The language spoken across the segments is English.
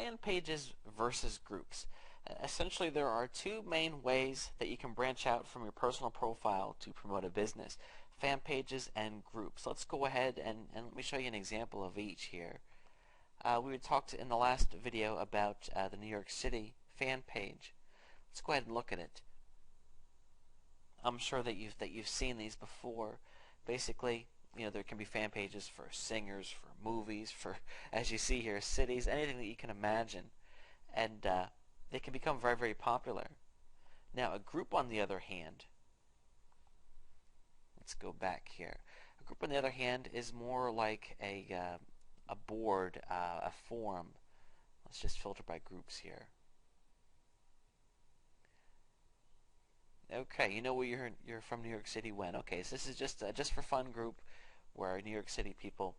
fan pages versus groups. Essentially, there are two main ways that you can branch out from your personal profile to promote a business: fan pages and groups. Let's go ahead and let me show you an example of each here. We had talked in the last video about the New York City fan page. Let's go ahead and look at it. I'm sure that you've seen these before. Basically, there can be fan pages for singers, for movies, for, as you see here, cities, anything that you can imagine, and they can become very, very popular. Now, a group, on the other hand, let's go back here. A group, on the other hand, is more like a board, a forum. Let's just filter by groups here. Okay, you know where you're from New York City when. Okay, so this is just for fun group where New York City people,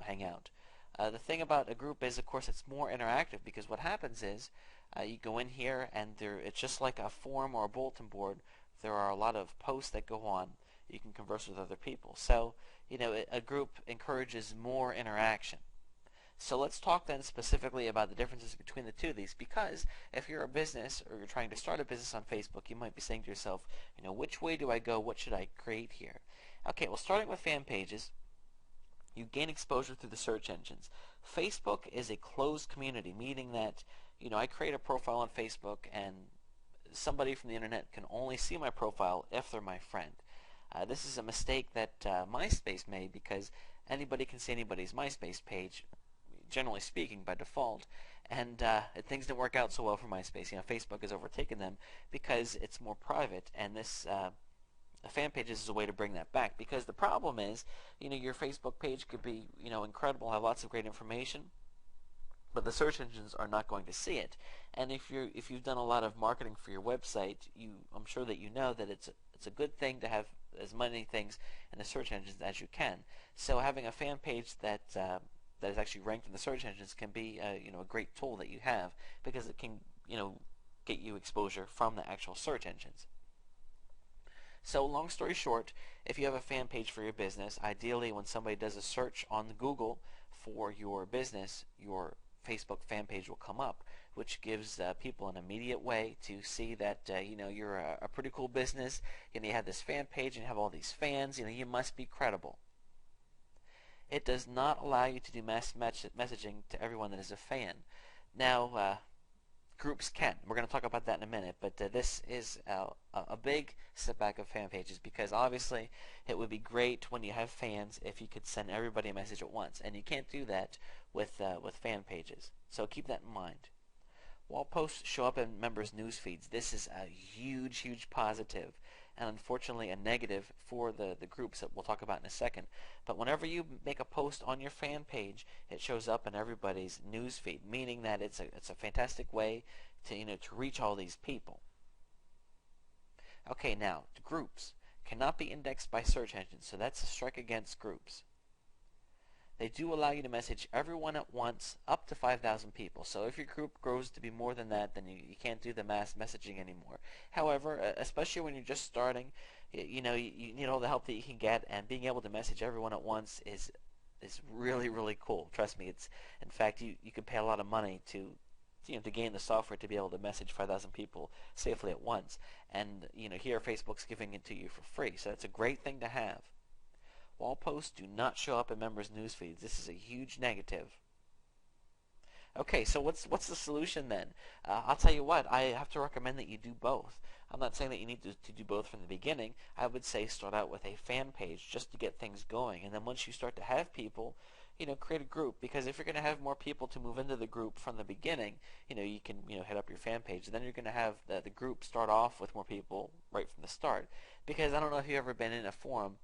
hang out. The thing about a group is, of course, it's more interactive, because what happens is you go in here and it's just like a forum or a bulletin board. There are a lot of posts that go on. You can converse with other people. So, a group encourages more interaction. So let's talk then specifically about the differences between the two of these, because if you're a business or you're trying to start a business on Facebook, you might be saying to yourself, which way do I go? What should I create here? Okay, well, starting with fan pages, you gain exposure through the search engines. Facebook is a closed community, meaning that, I create a profile on Facebook and somebody from the internet can only see my profile if they're my friend. This is a mistake that MySpace made, because anybody can see anybody's MySpace page, generally speaking, by default, and things didn't work out so well for MySpace. Facebook has overtaken them because it's more private, and this fan pages is a way to bring that back. Because the problem is, your Facebook page could be, incredible, have lots of great information, but the search engines are not going to see it. And if you've done a lot of marketing for your website, I'm sure that you know that it's a good thing to have as many things in the search engines as you can. So having a fan page that is actually ranked in the search engines can be a great tool that you have, because it can get you exposure from the actual search engines. So long story short, if you have a fan page for your business, ideally when somebody does a search on Google for your business, your Facebook fan page will come up, which gives people an immediate way to see that you're a pretty cool business, and you have this fan page and you have all these fans. You must be credible. It does not allow you to do mass messaging to everyone that is a fan. Now, groups can. We're going to talk about that in a minute, but this is a big setback of fan pages, because obviously it would be great when you have fans if you could send everybody a message at once, and you can't do that with fan pages. So keep that in mind. Wall posts show up in members' news feeds. This is a huge, huge positive, and unfortunately a negative for the groups that we'll talk about in a second. But whenever you make a post on your fan page, it shows up in everybody's news feed, meaning that it's a fantastic way to reach all these people. Okay, now groups cannot be indexed by search engines, so that's a strike against groups. They do allow you to message everyone at once, up to 5,000 people. So if your group grows to be more than that, then you can't do the mass messaging anymore. However, especially when you're just starting, you need all the help that you can get, and being able to message everyone at once is really, really cool. Trust me, in fact, you could pay a lot of money to gain the software to be able to message 5,000 people safely at once. And here Facebook's giving it to you for free, so it's a great thing to have. Wall posts do not show up in members' news feeds. This is a huge negative. Okay, so what's the solution then? I'll tell you what, I have to recommend that you do both. I'm not saying that you need to do both from the beginning. I would say start out with a fan page just to get things going, and then once you start to have people, create a group, because if you're going to have more people to move into the group from the beginning, you can head up your fan page, and then you're going to have the group start off with more people right from the start. Because I don't know if you've ever been in a forum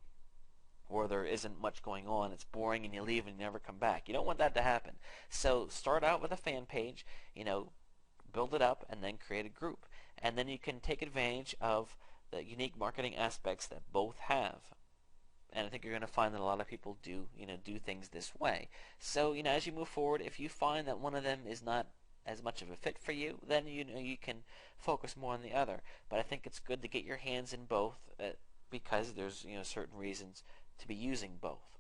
or there isn't much going on, it's boring, and you leave and you never come back. You don't want that to happen. So start out with a fan page, build it up, and then create a group. And then you can take advantage of the unique marketing aspects that both have. And I think you're going to find that a lot of people do things this way. So, as you move forward, if you find that one of them is not as much of a fit for you, then you can focus more on the other. But I think it's good to get your hands in both, because there's certain reasons to be using both.